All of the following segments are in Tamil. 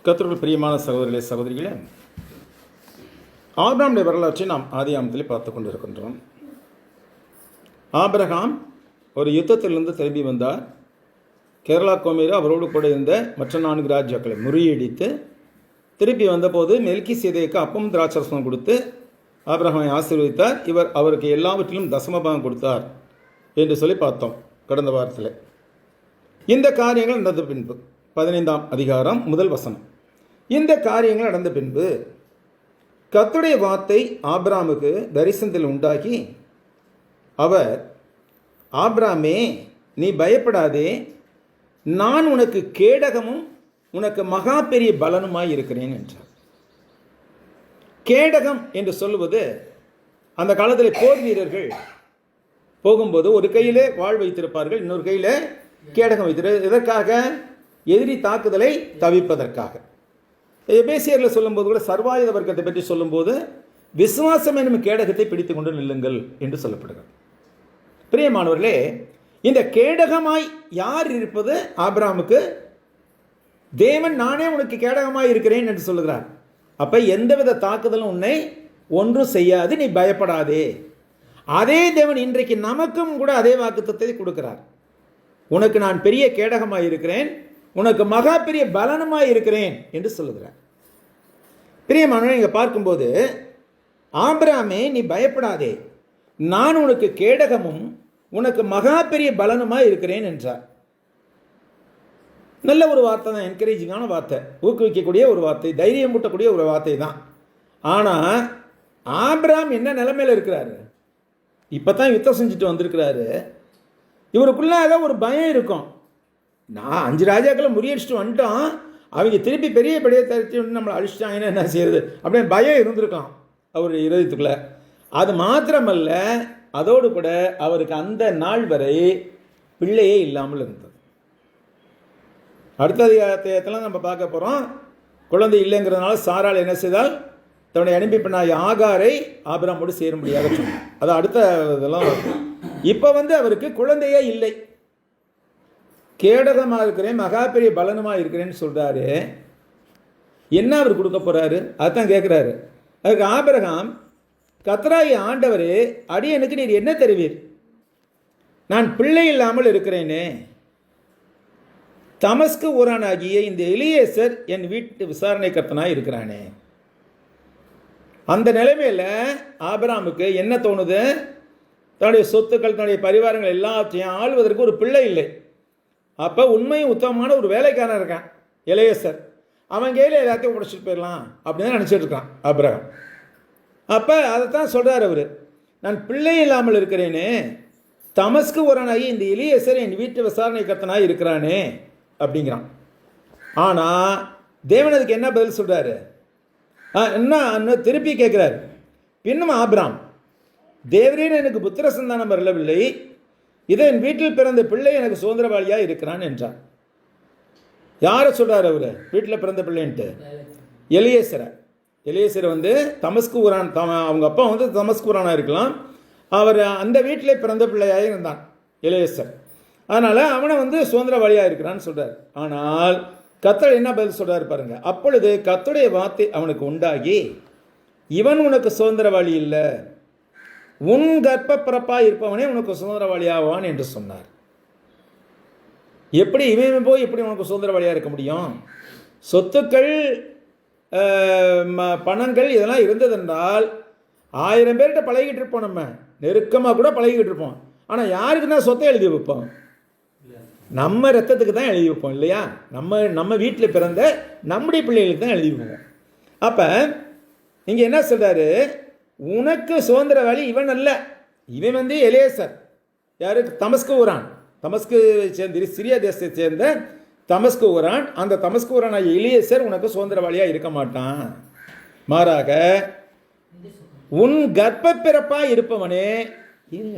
கர்த்தருக்குள் பிரியமான சகோதரிகளே சகோதரிகளே, ஆபிரகாமுடைய வரலாற்றை நாம் ஆதியாகமத்திலே பார்த்து கொண்டிருக்கின்றோம். ஆபிரகாம் ஒரு யுத்தத்திலிருந்து திரும்பி வந்தார். கேரளா கோமேரு அவரோடு கூட இருந்த மற்ற 4 ராஜாக்களை முறியடித்து திருப்பி வந்தபோது மெல்கிசேதேக்கு அப்பம் திராட்சரசம் கொடுத்து ஆபிரகாமை ஆசீர்வதித்தார். அவருக்கு எல்லாவற்றிலும் தசமபாகம் கொடுத்தார் என்று சொல்லி பார்த்தோம் கடந்த வாரத்தில். இந்த காரியங்கள் நடந்த பின்பு 15ஆம் அதிகாரம் 1 வசனம். இந்த காரியங்கள் நடந்த பின்பு கர்த்தருடைய வார்த்தை ஆபிரகாமுக்கு தரிசனத்தில் உண்டாகி, அவர், ஆபிரகாமே, நீ பயப்படாதே, நான் உனக்கு கேடகமும் உனக்கு மகா பெரிய பலனுமாய் இருக்கிறேன் என்றார். கேடகம் என்று சொல்லுவது, அந்த காலத்தில் போர் வீரர்கள் போகும்போது ஒரு கையிலே வாழ் வைத்திருப்பார்கள், இன்னொரு கையில் கேடகம் வைத்திருப்பார்கள். எதற்காக? எதிரி தாக்குதலை தவிர்ப்பதற்காக. எபேசியரில் சொல்லும்போது கூட சர்வாயுத வர்க்கத்தை பற்றி சொல்லும்போது விசுவாசம் என்னும் கேடகத்தை பிடித்து கொண்டு நில்லுங்கள் என்று சொல்லப்படுகிறது. பிரியமானவர்களே, இந்த கேடகமாய் யார் இருப்பது? ஆபிரகாமுக்கு தேவன் நானே உனக்கு கேடகமாய் இருக்கிறேன் என்று சொல்லுகிறார். அப்போ எந்தவித தாக்குதலும் உன்னை ஒன்றும் செய்யாது, நீ பயப்படாதே. அதே தேவன் இன்றைக்கு நமக்கும் கூட அதே வாக்குத்தத்தத்தை கொடுக்கிறார். உனக்கு நான் பெரிய கேடகமாய் இருக்கிறேன், உனக்கு மகா பெரிய பலனுமாய் இருக்கிறேன் என்று சொல்லுகிறார். பிரியமானவர்களே, இங்கே பார்க்கும்போது ஆபிரகாமே, நீ பயப்படாதே, நான் உனக்கு கேடகமும் உனக்கு மகா பெரிய பலனுமாய் இருக்கிறேன் என்றார். நல்ல ஒரு வார்த்தை தான், என்கரேஜிங்கான வார்த்தை, ஊக்குவிக்கக்கூடிய ஒரு வார்த்தை, தைரியம் ஊட்டக்கூடிய ஒரு வார்த்தை தான். ஆனால் ஆபிரகாம் என்ன நிலைமையில் இருக்கிறாரு? இப்போ தான் யுத்தம் செஞ்சுட்டு வந்திருக்கிறாரு. இவருக்குள்ளாக ஒரு பயம் இருக்கும். நான் 5 ராஜாக்களை முறியடிச்சுட்டு வந்துட்டோம், அவங்க திருப்பி பெரிய பெரிய தரிச்சு நம்மளை அழிச்சிட்டாங்கன்னா என்ன செய்யறது அப்படின்னு பயம் இருந்திருக்கான் அவருடைய இதயத்துக்குள்ள. அது மாத்திரமல்ல, அதோடு கூட அவருக்கு அந்த நாள் வரை பிள்ளையே இல்லாமல் இருந்தது. அடுத்த அதிகாரத்தில் நம்ம பார்க்க போகிறோம். குழந்தை இல்லைங்கிறதுனால சாராள் என்ன செய்தால், தன்னுடைய அனுப்பி பெண்ணாகிய ஆகாரை ஆபிரகாமோடு சேரும்படியாக சொன்னார். அது அடுத்த இதெல்லாம். இப்போ அவருக்கு குழந்தையே இல்லை. கேடகமாக இருக்கிறேன், மகா பெரிய பலனுமாக இருக்கிறேன்னு சொல்கிறாரு. என்ன அவர் கொடுக்க போகிறாரு? அதுதான் கேட்குறாரு. அதுக்கு ஆபிரகாம், கர்த்தராகிய ஆண்டவரே, அடியனுக்கு நீர் என்ன தருவீர்? நான் பிள்ளை இல்லாமல் இருக்கிறேனே. தமஸ்கு ஊரானாகிய இந்த எலியேசர் என் வீட்டு விசாரணை கர்த்தனாக இருக்கிறானே. அந்த நிலைமையில் ஆபிரகாமுக்கு என்ன தோணுது? தன்னுடைய சொத்துக்கள், தன்னுடைய பரிவாரங்கள் எல்லாத்தையும் ஆளுவதற்கு ஒரு பிள்ளை இல்லை. அப்போ உண்மையும் உத்தமமான ஒரு வேலைக்காரன் இருக்கான் எலியேசர், அவன் கையில் எல்லாத்தையும் உடைச்சிட்டு போயிடலாம் அப்படின்னு நினச்சிட்டு இருக்கான் ஆபிரகாம். அப்போ அதைத்தான் சொல்கிறார் அவர், நான் பிள்ளை இல்லாமல் இருக்கிறேனே, தமஸ்கு ஊரானாகி இந்த எலியேசர் என் வீட்டு விசாரணை கர்த்தனாக இருக்கிறானே அப்படிங்கிறான். ஆனால் தேவன் அதுக்கு என்ன பதில் சொல்கிறாரு? என்ன திருப்பி கேட்குறாரு. பின்னும் ஆபிரகாம், தேவரீன் எனக்கு புத்திர சந்தானம் வரவில்லை, இதை என் வீட்டில் பிறந்த பிள்ளை எனக்கு சுதந்திரவாளியாக இருக்கிறான் என்றார். யாரை சொல்கிறார் அவர் வீட்டில் பிறந்த பிள்ளைன்ட்டு? எலியேசரை. எலியேசர் தமஸ்கு ஊரான், அவங்க அப்பா தமஸ்கு ஊரானாக இருக்கலாம். அவர் அந்த வீட்டில் பிறந்த பிள்ளையாக இருந்தான் எலியேசர். அதனால் அவனை சுதந்திரவாளியாக இருக்கிறான்னு சொல்கிறார். ஆனால் கர்த்தர் என்ன பதில் சொல்கிறார் பாருங்க. அப்பொழுது கர்த்தருடைய வார்த்தை அவனுக்கு உண்டாகி, இவன் உனக்கு சுதந்திரவாளி இல்லை, உன் கர்ப்ப பிறப்பாக இருப்பவனே உனக்கு சுதந்திரவாளியாவான் என்று சொன்னார். எப்படி இவன் போய் எப்படி உனக்கு சுதந்திரவாளியாக இருக்க முடியும்? சொத்துக்கள், பணங்கள் இதெல்லாம் இருந்ததென்றால் 1000 பேர்கிட்ட பழகிட்டு இருப்போம், நம்ம நெருக்கமாக கூட பழகிக்கிட்டு இருப்போம். ஆனால் யாருக்கு தான் சொத்தை எழுதி வைப்போம்? நம்ம ரத்தத்துக்கு தான் எழுதி வைப்போம் இல்லையா? நம்ம வீட்டில் பிறந்த நம்முடைய பிள்ளைகளுக்கு தான் எழுதி வைப்போம். அப்போ இங்கே என்ன சொல்கிறாரு? உனக்கு சுதந்திரவாளி இவன் அல்ல, இவன் எலியேசர். யாரு? தமஸ்கு ஊரான். தமஸ்கு சேர்ந்து சிரியா தேசத்தை சேர்ந்த தமஸ்கு ஊரான். அந்த தமஸ்கு ஊரான் எலியேசர் உனக்கு சுதந்திரவாளியாக இருக்க மாட்டான். மாறாக உன் கர்ப்ப பிறப்பாக இருப்பவனே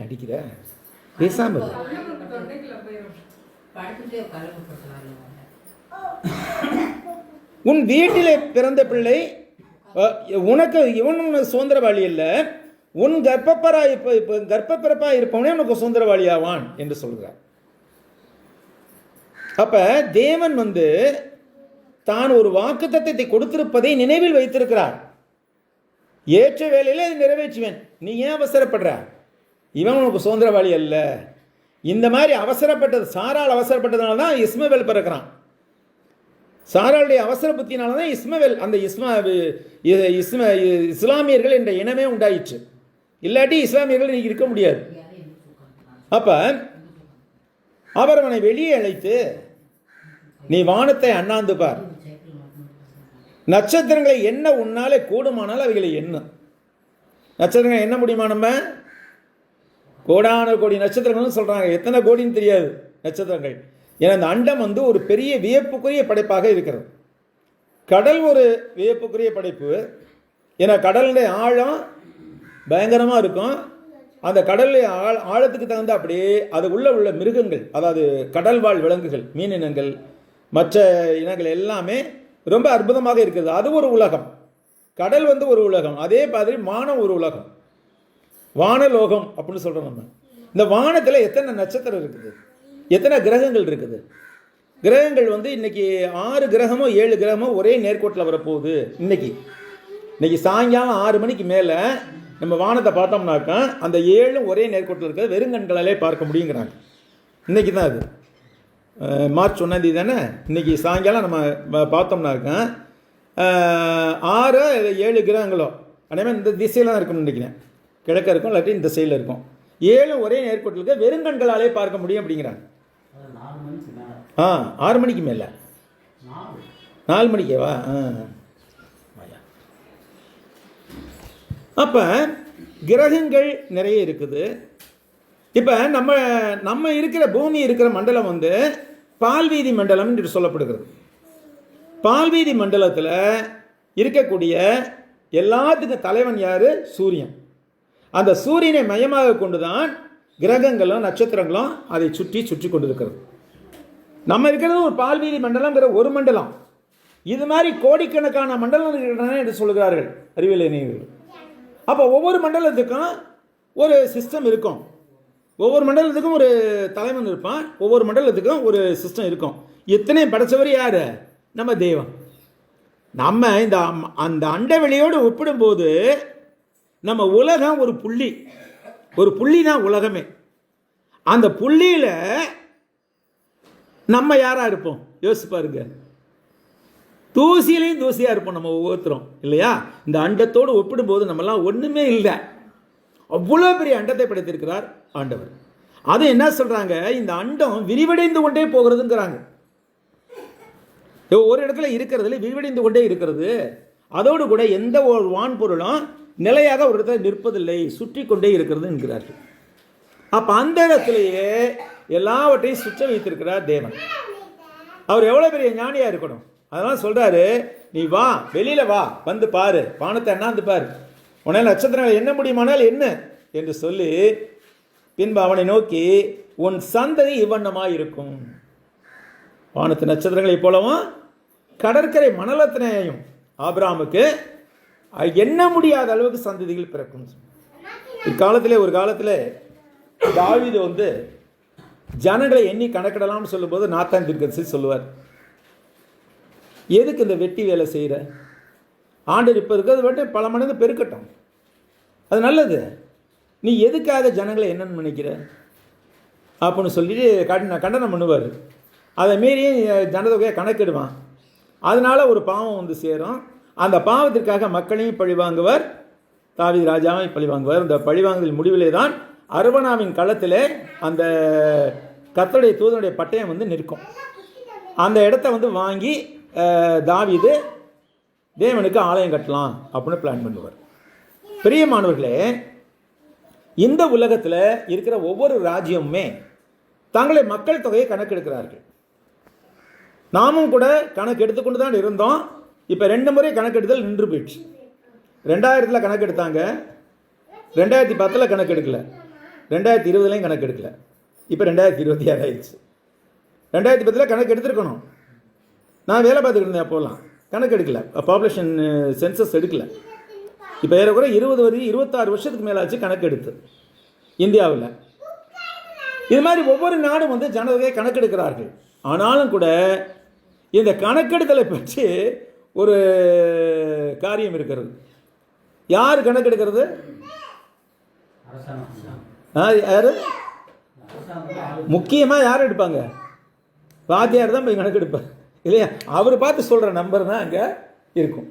அடிக்கிற பேசாம உன் வீட்டிலே பிறந்த பிள்ளை உனக்கு இவன் சுதந்திரவாளி இல்லை, உன் கர்ப்ப பிறப்பாக இருப்பவனே உனக்கு சுதந்திரவாளியாவான் என்று சொல்கிறார். அப்போ தேவன் தான் ஒரு வாக்குத்தத்தத்தை கொடுத்திருப்பதை நினைவில் வைத்திருக்கிறார். ஏற்ற வேலையில் அதை நிறைவேற்றுவேன், நீ ஏன் அவசரப்படுற? இவன் உனக்கு சுதந்திரவாளி அல்ல. இந்த மாதிரி அவசரப்பட்டது, சாரால் அவசரப்பட்டதுனால தான் இஸ்மவேல் பிறக்கிறான். சாராளுடைய அவசர புத்தினால தான் இஸ்மவேல், அந்த இஸ்லாமியர்கள் என்ற இனமே உண்டாயிற்று. இல்லாட்டி இஸ்லாமியர்கள் இன்னைக்கு இருக்க முடியாது. அப்ப அவர் அவனை வெளியே அழைத்து, நீ வானத்தை அண்ணாந்து பார், நட்சத்திரங்களை என்ன உன்னாலே கூடுமானால் அவைகளை என்ன. நட்சத்திரங்களை என்ன முடியுமா? நம்ம கோடான கோடி நட்சத்திரங்கள்னு சொல்றாங்க. எத்தனை கோடின்னு தெரியாது நட்சத்திரங்கள். ஏன்னா அந்த அண்டம் ஒரு பெரிய வியப்புக்குரிய படைப்பாக இருக்கிறது. கடல் ஒரு வியப்புக்குரிய படைப்பு. ஏன்னா கடலுடைய ஆழம் பயங்கரமாக இருக்கும். அந்த கடலுடைய ஆழத்துக்கு தகுந்த அப்படியே அது உள்ள மிருகங்கள், அதாவது கடல்வாழ் விலங்குகள், மீனினங்கள், மற்ற இனங்கள் எல்லாமே ரொம்ப அற்புதமாக இருக்கிறது. அது ஒரு உலகம். கடல் ஒரு உலகம். அதே மாதிரி வானம் ஒரு உலகம், வானலோகம் அப்படின்னு சொல்கிறோம் நம்ம. இந்த வானத்தில் எத்தனை நட்சத்திரம் இருக்குது, எத்தனை கிரகங்கள் இருக்குது. கிரகங்கள் இன்னைக்கு 6 கிரகமோ 7 கிரகமோ ஒரே நேர்கோட்டில் வரப்போகுது. இன்னைக்கு சாயங்காலம் 6 மணிக்கு மேலே நம்ம வானத்தை பார்த்தோம்னாக்கா அந்த 7 ஒரே நேர்கோட்டில் இருக்கிறது வெறுங்கண்களாலே பார்க்க முடியுங்கிறாங்க. இன்றைக்கி தான் அது மார்ச் 1ஆம் தேதி தானே. இன்றைக்கி சாயங்காலம் நம்ம பார்த்தோம்னாக்கா 6 7 கிரகங்களோ அதேமாதிரி இந்த திசையில் தான் இருக்கும்னு நினைக்கிறேன். கிழக்க இருக்கும், இல்லாட்டி இந்த சைடில் இருக்கும். 7 ஒரே நேர்கோட்டில் இருக்க வெறுங்கண்களாலே பார்க்க முடியும் அப்படிங்கிறாங்க. 6 மணிக்கு மேலே 4 மணிக்கேவா? அப்போ கிரகங்கள் நிறைய இருக்குது. இப்போ நம்ம இருக்கிற பூமி இருக்கிற மண்டலம் பால்வீதி மண்டலம் என்று சொல்லப்படுகிறது. பால்வீதி மண்டலத்தில் இருக்கக்கூடிய எல்லாத்துக்கும் தலைவன் யார்? சூரியன். அந்த சூரியனை மையமாக கொண்டு தான் கிரகங்களும் நட்சத்திரங்களும் அதை சுற்றி கொண்டு இருக்கிறது. நம்ம இருக்கிறது ஒரு பால்வீதி மண்டலம்ங்கிற ஒரு மண்டலம். இது மாதிரி கோடிக்கணக்கான மண்டலம் இருக்கின்றன என்று சொல்கிறார்கள் அறிவியல் அறிஞர்கள். அப்போ ஒவ்வொரு மண்டலத்துக்கும் ஒரு சிஸ்டம் இருக்கும், ஒவ்வொரு மண்டலத்துக்கும் ஒரு தலைவன் இருப்பான், ஒவ்வொரு மண்டலத்துக்கும் ஒரு சிஸ்டம் இருக்கும். எத்தனை படைச்சவர் யார்? நம்ம தெய்வம். நம்ம அந்த அண்டவெளியோடு ஒப்பிடும்போது நம்ம உலகம் ஒரு புள்ளி தான் உலகமே. அந்த புள்ளியில் நம்ம யாராக இருப்போம் யோசிச்சு பாருங்க. தூசியிலையும் தூசியாக இருப்போம் நம்ம ஒவ்வொருத்தரும், இல்லையா? இந்த அண்டத்தோடு ஒப்பிடும்போது நம்மலாம் ஒன்றுமே இல்லை. அவ்வளோ பெரிய அண்டத்தை படைத்திருக்கிறார் ஆண்டவர். அது என்ன சொல்கிறாங்க? இந்த அண்டம் விரிவடைந்து கொண்டே போகிறதுங்கிறாங்க. ஒரு இடத்துல இருக்கிறதுல விரிவடைந்து கொண்டே இருக்கிறது. அதோடு கூட எந்த ஒரு வான்பொருளும் நிலையாக ஒரு இடத்துல நிற்பதில்லை, சுற்றி கொண்டே இருக்கிறது என்கிறார்கள். அப்போ அந்த இடத்துலையே எல்லாவற்றையும் சுற்ற வைத்திருக்கிறார் தேவன். அவர் எவ்வளோ பெரிய ஞானியாக இருக்கணும். அதெல்லாம் சொல்கிறாரு, நீ வா, வெளியில் வா, வந்து பாரு, வானத்தை என்னாந்து பாரு, உன்னால் நட்சத்திரங்கள் என்ன முடியுமானால் என்ன என்று சொல்லி பின்பு அவனை நோக்கி, உன் சந்ததி இவ்வண்ணமாக இருக்கும். வானத்து நட்சத்திரங்களை போலவும் கடற்கரை மணலத்தினையும் ஆபிரகாமுக்கு எண்ண முடியாத அளவுக்கு சந்ததிகள் பிறக்கும். இக்காலத்திலே ஒரு காலத்தில் தாவீது ஜனங்களை எண்ணி கணக்கிடலாம்னு சொல்லும்போது நாத்தான் தீர்க்கதரிசி சொல்லுவார், எதுக்கு இந்த வெட்டி வேலை செய்கிற? ஆண்டவர் இப்போ இருக்கிறது மட்டும் பல மடங்கு பெருக்கட்டும், அது நல்லது. நீ எதுக்காக ஜனங்களை என்னன்னு நினைக்கிற அப்படின்னு சொல்லிட்டு கண்டனம் பண்ணுவார். அதை மீறியும் ஜனதொகையை கணக்கிடுவான். அதனால் ஒரு பாவம் சேரும். அந்த பாவத்திற்காக மக்களையும் பழிவாங்குவார், தாவீது ராஜாவையும் பழிவாங்குவார். இந்த பழிவாங்குதல் முடிவிலே தான் அர்பனாவின் களத்தில் அந்த கர்த்தருடைய தூதனுடைய பட்டயம் நிற்கும். அந்த இடத்த வாங்கி தாவீது தேவனுக்கு ஆலயம் கட்டலாம் அப்படின்னு பிளான் பண்ணுவார். பிரியமானவர்களே, இந்த உலகத்தில் இருக்கிற ஒவ்வொரு ராஜ்யமுமே தங்களை மக்கள் தொகையை கணக்கெடுக்கிறார்கள். நாமும் கூட கணக்கு எடுத்துக்கொண்டு தான் இருந்தோம். இப்போ 2 முறை கணக்கெடுத்தல் நின்று போயிடுச்சு. 2000 கணக்கெடுத்தாங்க, 2010 கணக்கெடுக்கல, 2020 கணக்கெடுக்கல, இப்போ 2026 ஆயிடுச்சு. 2010 கணக்கு எடுத்துருக்கணும். நான் வேலை பார்த்துக்கிட்டு இருந்தேன், அப்போலாம் கணக்கு எடுக்கல, பாப்புலேஷன் சென்சஸ் எடுக்கல. இப்போ ஏறக்குறை 26 வருஷத்துக்கு மேலே ஆச்சு கணக்கு எடுத்து இந்தியாவில். இது மாதிரி ஒவ்வொரு நாடும் ஜனதொகையை கணக்கெடுக்கிறார்கள். ஆனாலும் கூட இந்த கணக்கெடுத்தலை பற்றி ஒரு காரியம் இருக்கிறது. யார் கணக்கெடுக்கிறது? யார் முக்கியமாக யார் எடுப்பாங்க? வாத்தியார் தான் போய் கணக்கெடுப்பார் இல்லையா? அவர் பார்த்து சொல்கிற நம்பர் தான் அங்கே இருக்கும்.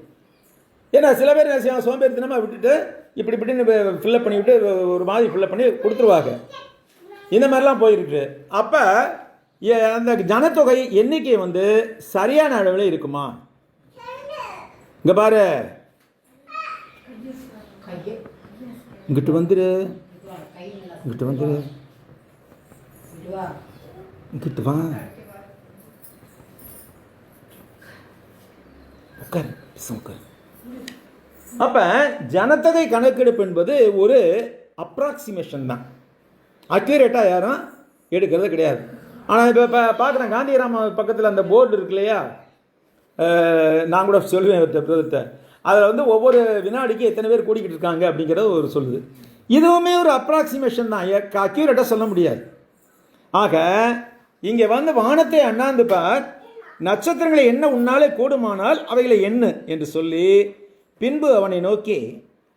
ஏன்னா சில பேர் என்ன செய்வாங்க, சோம்பேறித்தனமாக விட்டுட்டு இப்படின்னு ஃபில்லப் பண்ணி விட்டு ஒரு மாதிரி ஃபில்லப் பண்ணி கொடுத்துருவாங்க. இந்த மாதிரிலாம் போயிருக்கு. அப்போ அந்த ஜனத்தொகை எண்ணிக்கை சரியான அளவில் இருக்குமா? இங்கே பாரு, இங்கிட்டு வந்துரு, இங்கிட்டு வந்துரு, இங்கிட்டு வா, உட்கார் உட்கார். அப்போ ஜனத்தொகை கணக்கெடுப்பு என்பது ஒரு அப்ராக்சிமேஷன் தான், அக்யூரேட்டாக யாரும் எடுக்கிறது கிடையாது. ஆனால் இப்போ பார்க்குறேன், காந்திகிராம பக்கத்தில் அந்த போர்டு இருக்கு இல்லையா, நான் கூட சொல்லுவேன் பிரதத்தை, அதில் ஒவ்வொரு வினாடிக்கு எத்தனை பேர் கூடிக்கிட்டு இருக்காங்க அப்படிங்கிறது ஒரு சொல்லுது. இதுவுமே ஒரு அப்ராக்சிமேஷன் தான், அக்யூரேட்டாக சொல்ல முடியாது. ஆக இங்கே வானத்தை அண்ணாந்து பார், நட்சத்திரங்களை என்ன உன்னாலே கூடுமானால் அவைகளை எண்ணு என்று சொல்லி பின்பு அவனை நோக்கி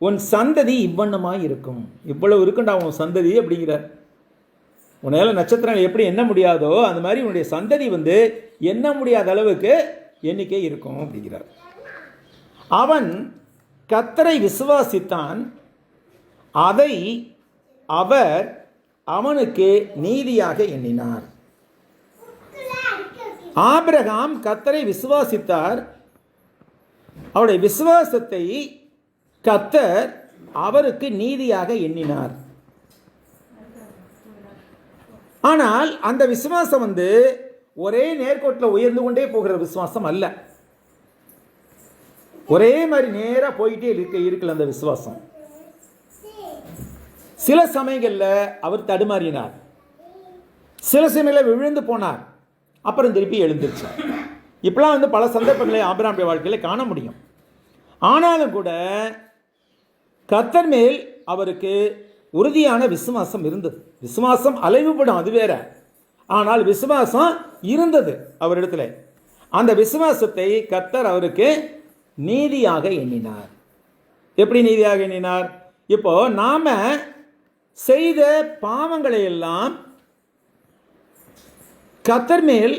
உன் சந்ததி இவ்வண்ணமாய் இருக்கும். இவ்வளவு இருக்குண்டா உன் சந்ததி அப்படிங்கிறார். உன்னால் நட்சத்திரங்கள் எப்படி எண்ண முடியாதோ அந்த மாதிரி உன்னுடைய சந்ததி எண்ண முடியாத அளவுக்கு எண்ணிக்கை இருக்கும் அப்படிங்கிறார். அவன் கர்த்தரை விசுவாசித்தான், அதை அவர் அவனுக்கு நீதியாக எண்ணினார். ஆபிரகாம் கர்த்தரை விசுவாசித்தார், அவருடைய விசுவாசத்தை கர்த்தர் அவருக்கு நீதியாக எண்ணினார். ஆனால் அந்த விசுவாசம் ஒரே நேர்கோட்டில் உயர்ந்து கொண்டே போகிற விசுவாசம் அல்ல. ஒரே மாதிரி நேராக போயிட்டே இருக்கல அந்த விசுவாசம். சில சமயங்களில் அவர் தடுமாறினார், சில சமயங்களில் விழுந்து போனார், அப்புறம் திருப்பி எழுந்துருச்சு. இப்பெல்லாம் பல சந்தர்ப்பங்களை ஆபிரகாமுடைய வாழ்க்கையில் காண முடியும். ஆனாலும் கூட கர்த்தர் மேல் அவருக்கு உறுதியான விசுவாசம் இருந்தது. விசுவாசம் அலைவுபடும், அது வேற. ஆனால் விசுவாசம் இருந்தது அவரிடத்துல. அந்த விசுவாசத்தை கர்த்தர் அவருக்கு நீதியாக எண்ணினார். எப்படி நீதியாக எண்ணினார்? இப்போ நாம செய்த பாவங்களை எல்லாம் கர்த்தர் மேல்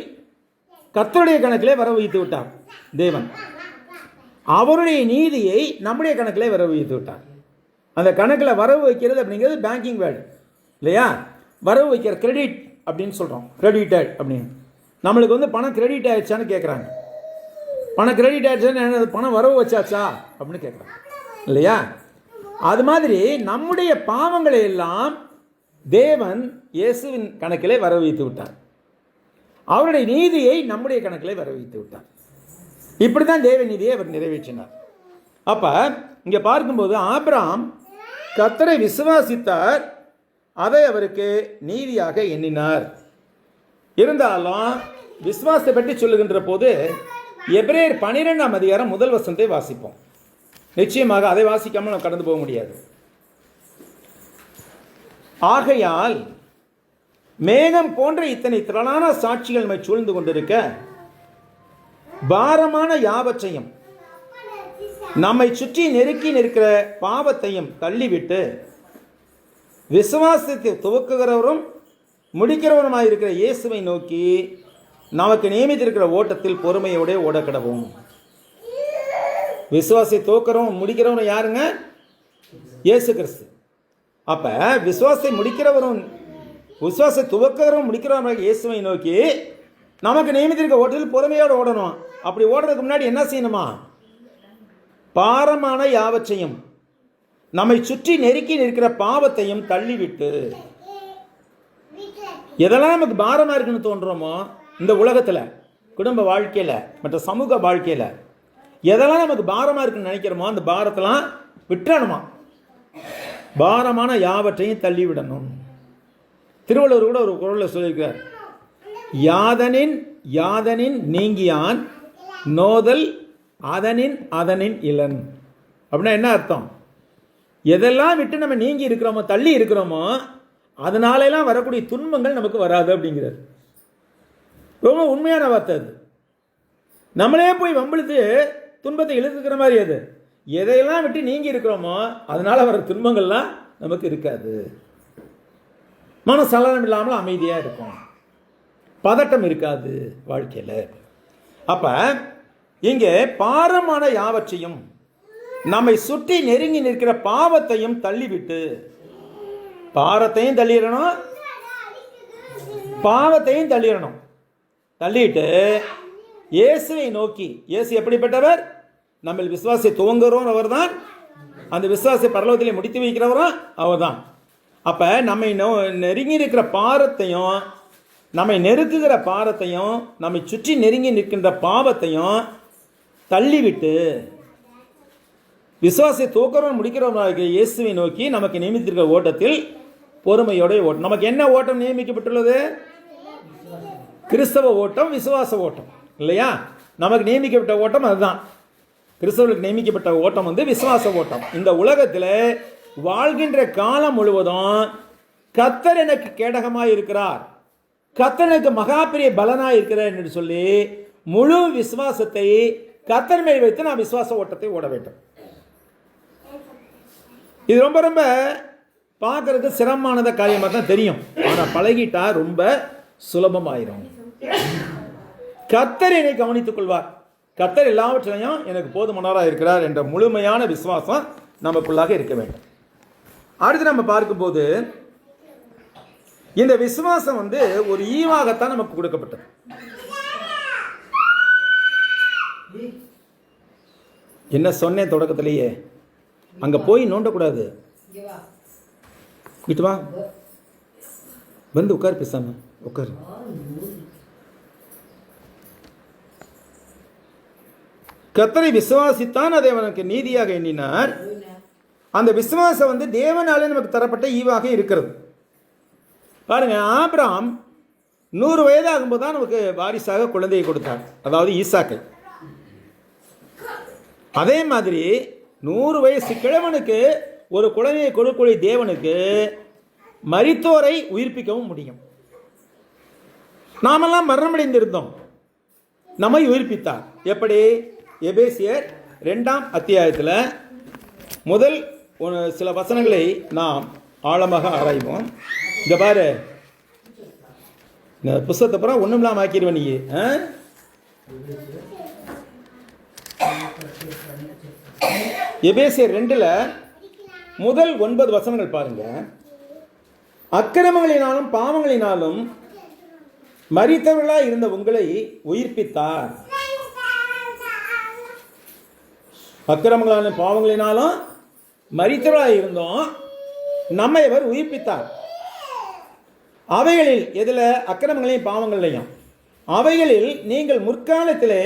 கர்த்தருடைய கணக்கிலே வர வைத்து விட்டார் தேவன். அவருடைய நீதியை நம்முடைய கணக்கிலே வர வைத்து விட்டார். அந்த கணக்கில் வரவு வைக்கிறது அப்படிங்கிறது பேங்கிங் வேர்டு இல்லையா? வரவு வைக்கிற கிரெடிட் அப்படின்னு சொல்கிறோம், கிரெடிட்டட் அப்படின்னு. நம்மளுக்கு பணம் கிரெடிட் ஆயிடுச்சான்னு கேட்குறாங்க. பணம் கிரெடிட் ஆயிடுச்சான்னு, பணம் வரவு வச்சாச்சா அப்படின்னு கேட்குறாங்க இல்லையா? அது மாதிரி நம்முடைய பாவங்களை எல்லாம் தேவன் இயேசுவின் கணக்கிலே வர வைத்து விட்டார். அவருடைய நீதியை நம்முடைய கணக்கிலே வர வைத்து விட்டார். இப்படி தான் தேவ நீதியை அவர் நிறைவேற்றினார். அப்போ இங்கே பார்க்கும்போது ஆபிரகாம் கர்த்தரை விசுவாசித்தார், அதை அவருக்கு நீதியாக எண்ணினார். இருந்தாலும் விசுவாசத்தை பற்றி சொல்லுகின்ற போது எபிரேயர் 12ஆம் அதிகாரம் முதல் வசனத்தை வாசிப்போம். நிச்சயமாக அதை வாசிக்காமல் நம்ம கடந்து போக முடியாது. ஆகையால் மேகம் போன்ற இத்தனை திரளான சாட்சிகள் நம்மை சூழ்ந்து கொண்டிருக்க பாரமான யாவற்றையும் நம்மை சுற்றி நெருக்கி நிற்கிற பாவத்தையும் தள்ளிவிட்டு விசுவாசத்தை துவக்குகிறவரும் முடிக்கிறவருமாயிருக்கிற இயேசுவை நோக்கி நமக்கு நியமித்திருக்கிற ஓட்டத்தில் பொறுமையோட ஓடக்கடவும். விசுவாசத்தை துவக்கிறவரும் முடிக்கிறவரும் யாருங்க? இயேசு கிறிஸ்து. அப்ப விசுவாசத்தை முடிக்கிறவரும் விசுவாசத்தை துவக்கிறவரும் முடிக்கிறவரும் இயேசுவை நோக்கி நமக்கு நியமித்திருக்கிற ஓட்டத்தில் பொறுமையோடு ஓடணும். அப்படி ஓடுறதுக்கு முன்னாடி என்ன செய்யணுமா? பாரமான யாவற்றையும் நம்மை சுற்றி நெருக்கி நிற்கிற பாவத்தையும் தள்ளிவிட்டு. எதெல்லாம் நமக்கு பாரமாக இருக்குன்னு தோன்றோமோ இந்த உலகத்தில், குடும்ப வாழ்க்கையில், மற்ற சமூக வாழ்க்கையில் எதெல்லாம் நமக்கு பாரமாக இருக்குன்னு நினைக்கிறோமோ அந்த பாரத்தெல்லாம் விட்டுறணுமா. பாரமான யாவற்றையும் தள்ளிவிடணும். திருவள்ளுவர் கூட ஒரு குறளில் சொல்லியிருக்கிறார், யாதனின் யாதனின் நீங்கியான் நோதல் அதனின் அதனின் இளன். அப்படின்னா என்ன அர்த்தம்? எதெல்லாம் விட்டு நம்ம நீங்கி இருக்கிறோமோ, தள்ளி இருக்கிறோமோ, அதனாலெல்லாம் வரக்கூடிய துன்பங்கள் நமக்கு வராது அப்படிங்கிறார். ரொம்ப உண்மையான வார்த்தை அது. நம்மளே போய் வம்பிழுத்து துன்பத்தை இழுத்துக்கிற மாதிரி அது. எதையெல்லாம் விட்டு நீங்கி இருக்கிறோமோ அதனால் வர துன்பங்கள்லாம் நமக்கு இருக்காது. மன சலனம் இல்லாமல் அமைதியாக இருக்கும், பதட்டம் இருக்காது வாழ்க்கையில். அப்போ இங்கே பாரமான யாவற்றையும் நம்மை சுற்றி நெருங்கி நிற்கிற பாவத்தையும் தள்ளிவிட்டு, பாரத்தையும் தள்ளிடணும், பாவத்தையும் தள்ளிடணும். தள்ளிட்டு இயேசுவை நோக்கி, இயேசு எப்படிப்பட்டவர்? நம்ம விசுவாசத்தை துவங்குறோம் அவர் தான், அந்த விசுவாசத்தை பரலோகத்திலே முடித்து வைக்கிறவரும் அவர் தான். அப்போ நம்மை நெருங்கி இருக்கிற பாரத்தையும், நம்மை நெருக்குகிற பாரத்தையும், நம்மை சுற்றி நெருங்கி நிற்கின்ற பாவத்தையும் தள்ளிவிட்டு விசுவாசத்தை தூக்கிறோம் முடிக்கிறவராக இயேசுவை நோக்கி நமக்கு நியமித்திருக்கிற ஓட்டத்தில் பொறுமையோட ஓட்டம். நமக்கு என்ன ஓட்டம் நியமிக்கப்பட்டுள்ளது? கிறிஸ்தவ ஓட்டம், விசுவாச ஓட்டம் இல்லையா? நமக்கு நியமிக்கப்பட்ட ஓட்டம் அதுதான். கிறிஸ்தவர்களுக்கு நியமிக்கப்பட்ட ஓட்டம் விசுவாச ஓட்டம். இந்த உலகத்தில் வாழ்கின்ற காலம் முழுவதும் கர்த்தர் எனக்கு கேடகமாக இருக்கிறார், கர்த்தர் எனக்கு மகா பெரிய பலனாக இருக்கிறார் என்று சொல்லி முழு விசுவாசத்தை கர்த்தர் மேல் வைத்து நான் விசுவாச ஓட்டத்தை ஓட வேண்டும். இது ரொம்ப ரொம்ப பார்க்கறதுக்கு சிரமமானத காரியமாக தான் தெரியும். ஆனால் பழகிட்டா ரொம்ப சுலபமாயிரும். கர்த்தர் என்னை கவனித்துக் கொள்வார், கர்த்தர் எல்லாவற்றிலையும் எனக்கு போதுமானவராக இருக்கிறார் என்ற முழுமையான விசுவாசம் நமக்குள்ளாக இருக்க வேண்டும். அடுத்து நம்ம பார்க்கும்போது இந்த விசுவாசம் ஒரு ஈவாகத்தான் நமக்கு கொடுக்கப்பட்டது. என்ன சொன்னேன் தொடக்கத்திலேயே, அங்க போய் நோண்டக்கூடாது. வீட்டு வா, வந்து உட்கார், பேசாம உட்கார். கர்த்தரை விசுவாசித்தான், அதை அவனுக்கு நீதியாக எண்ணினார். அந்த விசுவாசம் தேவனாலே நமக்கு தரப்பட்ட ஈவாக இருக்கிறது. பாருங்க, ஆபிரகாம் 100 வயது ஆகும்போது தான் நமக்கு வாரிசாக குழந்தையை கொடுத்தார், அதாவது ஈசாக்கை. அதே மாதிரி 100 வயசு கிழவனுக்கு ஒரு குழந்தையை கொடுக்கக்கூடிய தேவனுக்கு மரித்தோரை உயிர்ப்பிக்கவும் முடியும். நாமெல்லாம் மரணமடைந்திருந்தோம், நம்மை உயிர்ப்பித்தார். எப்படி? எபேசியர் 2ஆம் அத்தியாயத்தில் முதல் சில வசனங்களை நாம் ஆழமாக ஆராய்வோம். இந்த பாரு, இந்த புஸ்தகத்தை பூரா ஒன்றும் இல்லாமல் ஆக்கிடுவேன் நீ. எபேசியர் 2ல் முதல் 9 வசனங்கள் பாருங்க. அக்கிரமங்களினாலும் பாவங்களினாலும் மரித்தவர்களாய் இருந்த உங்களை உயிர்ப்பித்தார். அக்கிரமங்களாலும் பாவங்களினாலும் மரித்தவர்களாய் இருந்தோம், நம்மை அவர் உயிர்ப்பித்தார். அவைகளில், எதில்? அக்கிரமங்களையும் பாவங்களையும். அவைகளில் நீங்கள் முற்காலத்திலே,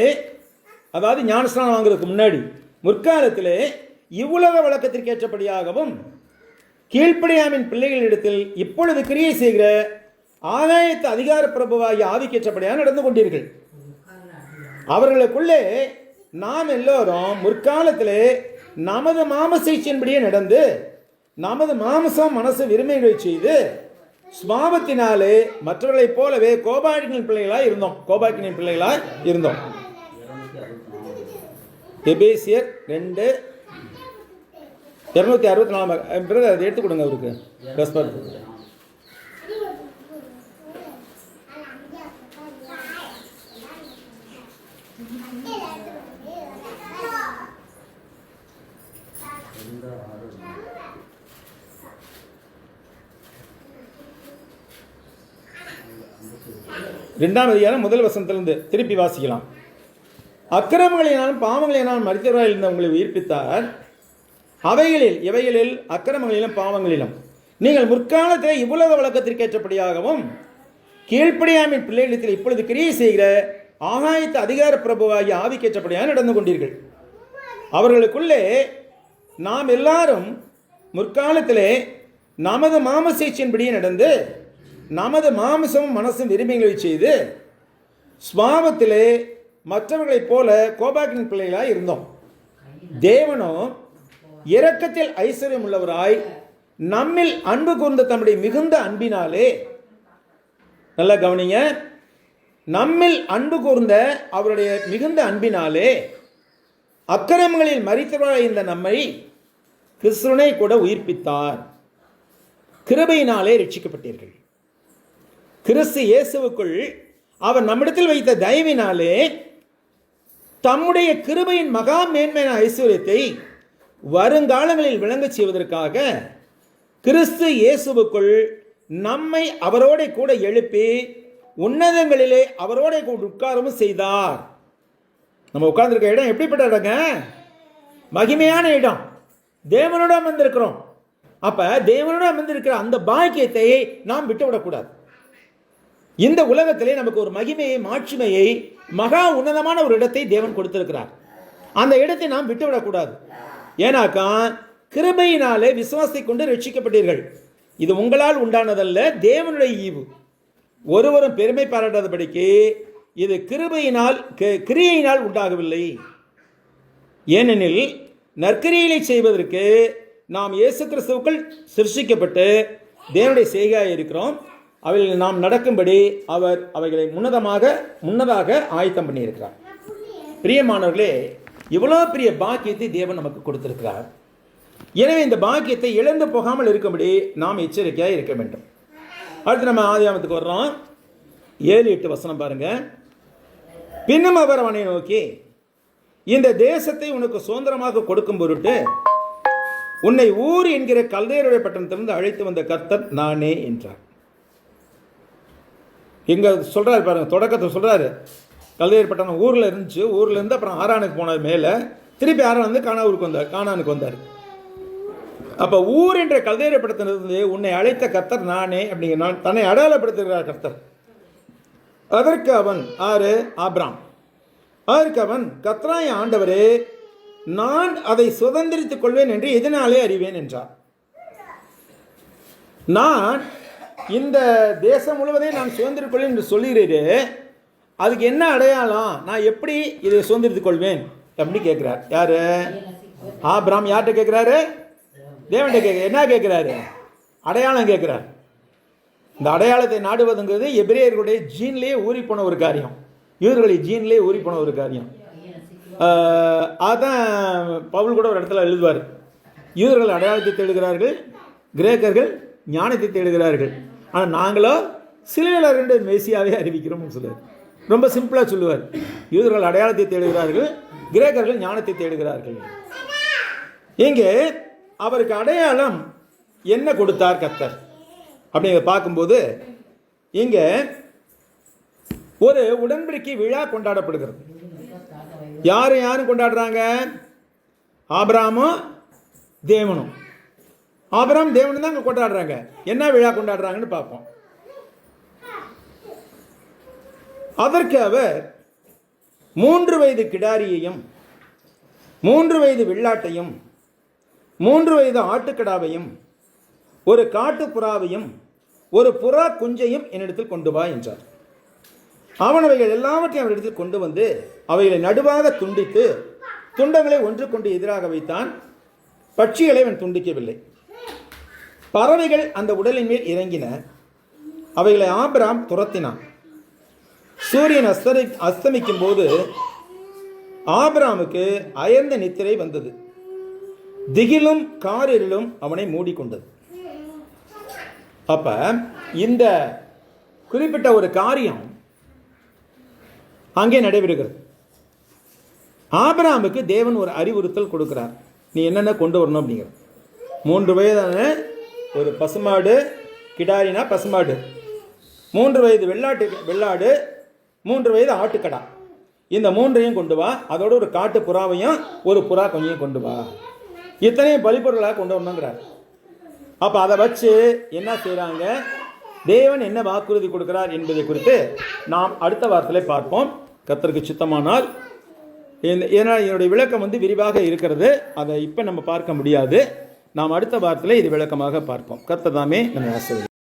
அதாவது ஞானஸ்நானம் வாங்குறதுக்கு முன்னாடி முற்காலத்திலே இவ்வுலக வழக்கத்திற்கு ஏற்றபடியாகவும் கீழ்ப்படியாமின் பிள்ளைகளிடத்தில் இப்பொழுது கிரியை செய்கிற ஆகாயத்து அதிகார பிரபுவாகிய ஆவிக்கேற்றபடியாக நடந்து கொண்டீர்கள். அவர்களுக்குள்ளே நாம் எல்லோரும் முற்காலத்திலே நமது மாமசைச்சின்படியே நடந்து நமது மாமசம் மனசு விரும்பிகளை செய்து சுபாவத்தினாலே மற்றவர்களைப் போலவே கோபாக்கினின் பிள்ளைகளாய் இருந்தோம். எபேசியர் 2:264 அதை எடுத்து கொடுங்க அவருக்கு. ரெண்டாம் அதிகாரம் முதல் வசனத்திலிருந்து திருப்பி வாசிக்கலாம். அக்கிரமங்களினாலும் பாவங்களினாலும் மரித்தவராய் இருந்த உங்களை உயிர்ப்பித்தார். எவைகளில் அக்கிரமங்களிலும் பாவங்களிலும் நீங்கள் முற்காலத்தில் இவ்வுலக வழக்கத்திற்கு ஏற்றபடியாகவும் கீழ்ப்படியாமின் பிள்ளைகளிடத்தில் இப்பொழுது கிரியை செய்கிற ஆகாயத்து அதிகார பிரபுவாகிய ஆவிக்கேற்றபடியாக நடந்து கொண்டீர்கள். அவர்களுக்குள்ளே நாம் எல்லாரும் முற்காலத்திலே நமது மாமசேச்சின்படியே நடந்து நமது மாமிசமும் மனசும் விரும்பிகளை செய்து சுபாவத்திலே மற்றவர்களைப் போல கோபாக்கின் பிள்ளைகளாய் இருந்தோம். தேவனோ இரக்கத்தில் ஐஸ்வர்யம் உள்ளவராய் நம்மில் அன்பு கூர்ந்த தம்முடைய மிகுந்த அன்பினாலே, நல்லா கவனிங்க, நம்மில் அன்பு கூர்ந்த அவருடைய மிகுந்த அன்பினாலே அக்கிரமங்களில் மரித்தவராய் இந்த நம்மை கிறிஸ்துவனை கூட உயிர்ப்பித்தார். கிருபையினாலே ரட்சிக்கப்பட்டீர்கள். கிறிஸ்து இயேசுவுக்குள் அவர் நம்மிடத்தில் வைத்த தயவினாலே தம்முடைய கிருபையின் மகா மேன்மையான ஐஸ்வர்யத்தை வருங்காலங்களில் விளங்கச் செய்வதற்காக கிறிஸ்து இயேசுவுக்குள் நம்மை அவரோட கூட எழுப்பி உன்னதங்களிலே அவரோட கூட உட்காரவும் செய்தார். நம்ம உட்கார்ந்துருக்க இடம் எப்படிப்பட்ட இடங்க? மகிமையான இடம். தேவனோட அமர்ந்திருக்கிறோம். அப்ப தேவனோட அமர்ந்திருக்கிற அந்த பாக்கியத்தை நாம் விட்டுவிடக்கூடாது. இந்த உலகத்திலே நமக்கு ஒரு மகிமையை, மாட்சிமையை, மகா உன்னதமான ஒரு இடத்தை தேவன் கொடுத்திருக்கிறார். அந்த இடத்தை நாம் விட்டுவிடக்கூடாது. ஏன்னாக்கா கிருபையினாலே விசுவாசத்தை கொண்டு ரட்சிக்கப்பட்டீர்கள். இது உங்களால் உண்டானதல்ல, தேவனுடைய ஈவு. ஒருவரும் பெருமை பாராட்டாதபடிக்கு இது கிருபையினால் கிரியையினால் உண்டாகவில்லை. ஏனெனில் நற்கிரியை செய்வதற்கு நாம் இயேசு கிறிஸ்துவுக்குள் சிருஷ்டிக்கப்பட்டு தேவனுடைய செய்கையாக இருக்கிறோம். அவைகளில் நாம் நடக்கும்படி அவர் அவைகளை முன்னதாக ஆயத்தம் பண்ணியிருக்கிறார். பிரியமானவர்களே, இவ்வளோ பெரிய பாக்கியத்தை தேவன் நமக்கு கொடுத்திருக்கிறார். எனவே இந்த பாக்கியத்தை இழந்து போகாமல் இருக்கும்படி நாம் எச்சரிக்கையாக இருக்க வேண்டும். அடுத்து நம்ம ஆதியாகமத்துக்கு வர்றோம். 7-8 வசனம் பாருங்க. பின்னும் அவர் அவனை நோக்கி, இந்த தேசத்தை உனக்கு சுதந்திரமாக கொடுக்கும் பொருட்டு உன்னை ஊர் என்கிற கல்தேயருடைய பட்டணத்திலிருந்து அழைத்து வந்த கர்த்தர் நானே என்றார். எங்க சொல்றாரு பாருங்க, தொடக்கத்தை சொல்றாரு. கல்தேயர் பட்டணம் ஊர்ல இருந்துச்சு. ஊர்ல இருந்து அப்புறம் ஆரானுக்கு போனார். மேல திருப்பி ஆரான் வந்து கானானுக்கு வந்தார். அப்ப ஊர் என்ற கல்தேயர் பட்டணத்திலிருந்து உன்னை அழைத்த கர்த்தர் நானே அப்படிங்கிற தன்னை அடையாளப்படுத்துகிறார் கர்த்தர். அதற்கு அவன் ஆபிராம். அதற்கு அவன், கர்த்தராய ஆண்டவரே, நான் அதை சுதந்திரித்துக் கொள்வேன் என்று எதனாலே அறிவேன் என்றார். நான் இந்த தேசம் முழுவதையும் நான் சுதந்திரித்துக் கொள்வேன் என்று சொல்லுகிறீரே, அதுக்கு என்ன அடையாளம்? நான் எப்படி இதை சுதந்திரித்துக் கொள்வேன் அப்படின்னு கேட்கிறார். யாரு? ஆபிராம். யார்கிட்ட கேட்கிறாரு? தேவன்கிட்ட என்ன கேட்கிறாரு? அடையாளம் கேட்கிறார். இந்த அடையாளத்தை நாடுவதுங்கிறது எபிரேயர்களுடைய ஜீன்லேயே ஊறி போன ஒரு காரியம். யூதர்களுடைய ஜீன்லேயே ஊறி போன ஒரு காரியம். அதான் பவுல் கூட ஒரு இடத்துல எழுதுவார். யூதர்கள் அடையாளத்தை தேடுகிறார்கள், கிரேக்கர்கள் ஞானத்தை தேடுகிறார்கள். ஆனால் நாங்களோ சிலுவையில் 2 மேசியாவே அறிவிக்கிறோம்னு சொல்லுவார். ரொம்ப சிம்பிளாக சொல்லுவார். யூதர்கள் அடையாளத்தை தேடுகிறார்கள், கிரேக்கர்கள் ஞானத்தை தேடுகிறார்கள். இங்கே அவருக்கு அடையாளம் என்ன கொடுத்தார் கர்த்தர் அப்படிங்கிறத பார்க்கும்போது இங்கே ஒரு உடன்படிக்கை விழா கொண்டாடப்படுகிறது. யாரும் கொண்டாடுறாங்க? ஆபிரகாமும் தேவனும். ஆபிரகாம் தேவனும் தான் கொண்டாடுறாங்க. என்ன விழா கொண்டாடுறாங்கன்னு பார்ப்போம். அதற்கு அவர் 3 வயது கிடாரியையும் 3 வயது வெள்ளாட்டையும் 3 வயது ஆட்டுக்கடாவையும் ஒரு காட்டு புறாவையும் ஒரு புறா குஞ்சையும் என்னிடத்தில் கொண்டு வா என்றார். அவன் அவைகள் எல்லாவற்றையும் அவரிடத்தில் கொண்டு வந்து அவைகளை நடுவாக துண்டித்து துண்டங்களை ஒன்று கொண்டு எதிராக வைத்தான். பட்சிகளை அவன் துண்டிக்கவில்லை. பறவைகள் அந்த உடலின் மேல் இறங்கின. அவைகளை ஆபிராம் துரத்தினான். சூரியன் அஸ்தமிக்கும் போது ஆபிராமுக்கு அயர்ந்த நித்திரை வந்தது. திகிலும் காரிருளும் அவனை மூடிக்கொண்டது. அப்ப இந்த குறிப்பிட்ட ஒரு காரியம் அங்கே நடைபெறுகிறது. ஆபிரகாமுக்கு தேவன் ஒரு அறிவுறுத்தல் கொடுக்கிறார். நீ என்னென்ன கொண்டு வரணும் அப்படிங்கிறது. 3 வயதான ஒரு பசுமாடு, கிடாரினா பசுமாடு, 3 வயது வெள்ளாடு, 3 வயது ஆட்டுக்கடா, இந்த 3ஐயும் கொண்டு வா. அதோட ஒரு காட்டு புறாவையும் ஒரு புறா கொஞ்சம் கொண்டு வா. இத்தனையும் பலிப்பொருளாக கொண்டு வரணுங்கிறார். அப்போ அதை வச்சு என்ன செய்கிறாங்க, தேவன் என்ன வாக்குறுதி கொடுக்கிறார் என்பதை குறித்து நாம் அடுத்த வாரத்தில் பார்ப்போம். கர்த்தருக்கு சித்தமானால். ஏன்னா என்னுடைய விளக்கம் விரிவாக இருக்கிறது. அதை இப்போ நம்ம பார்க்க முடியாது. நாம் அடுத்த வாரத்தில் இது விளக்கமாக பார்ப்போம். கர்த்தர் தாமே நம்ம ஆசீர்வதிப்பார்.